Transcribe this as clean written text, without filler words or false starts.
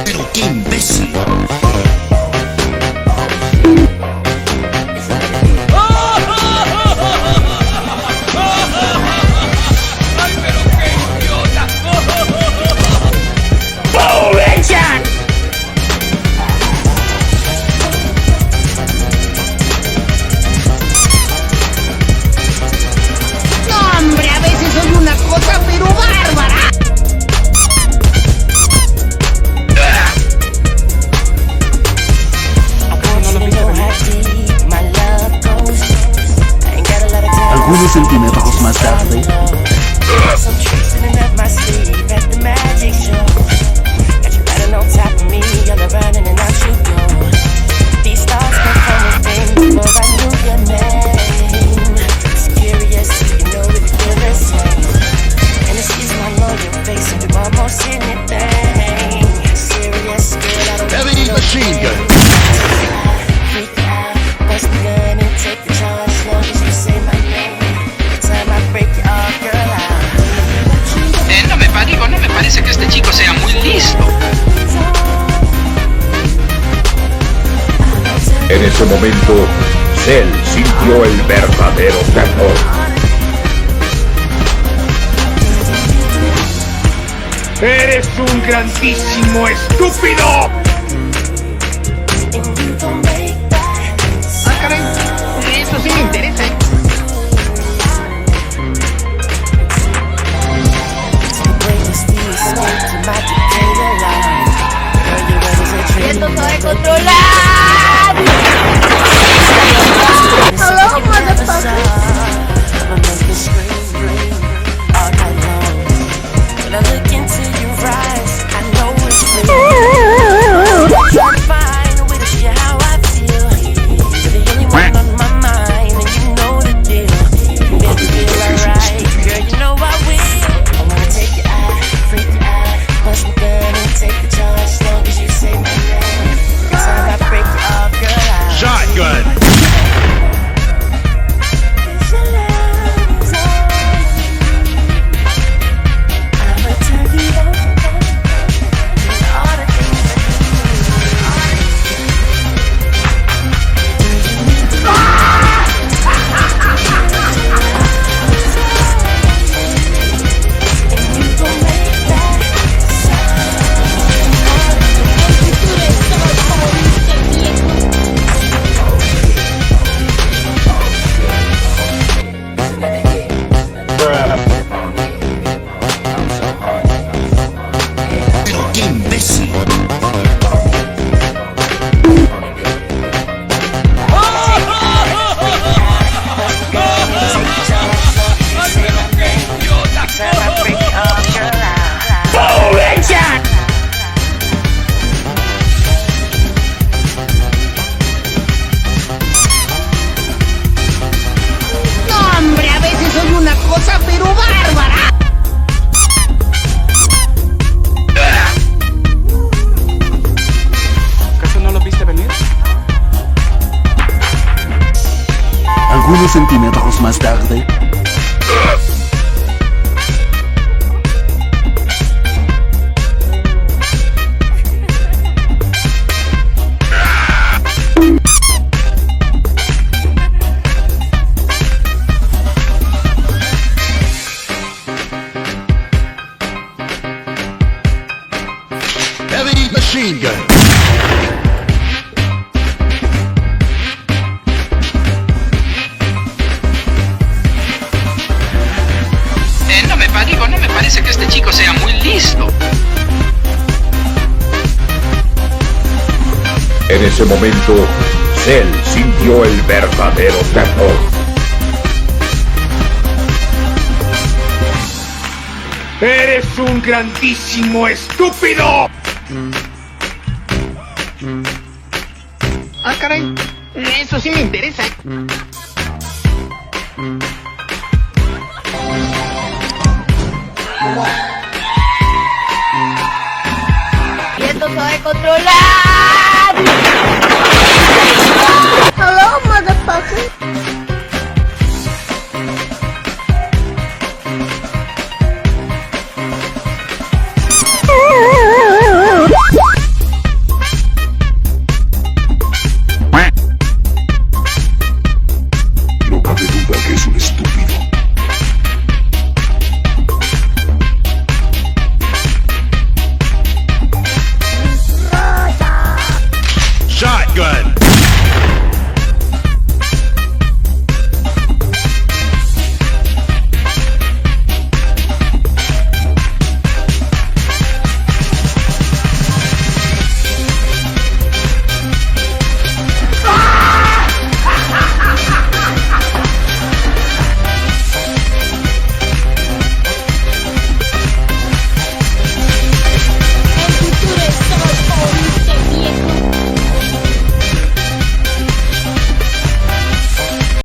Pero qué imbécil. Algunos centímetros más tarde. Heavy machine gun. No me parece que este chico sea muy listo. En ese momento, Cell sintió el verdadero terror. ¡Eres un grandísimo estúpido! Ah, caray, eso sí me interesa. ¡Esto se va a controlar! ¡Hello, motherfucker! Shotgun. Pero qué imbécil. No, hombre, a veces soy una cosa pero bárbara. ¿Acaso no lo viste venir? Algunos centímetros más tarde. Heavy machine gun. No me parece que este chico sea muy listo. En ese momento, Cell sintió el verdadero terror. ¡Eres un grandísimo estúpido! Ah, caray, eso sí me interesa. ¡Y esto se va a controlar! ¡Hello, motherfucker!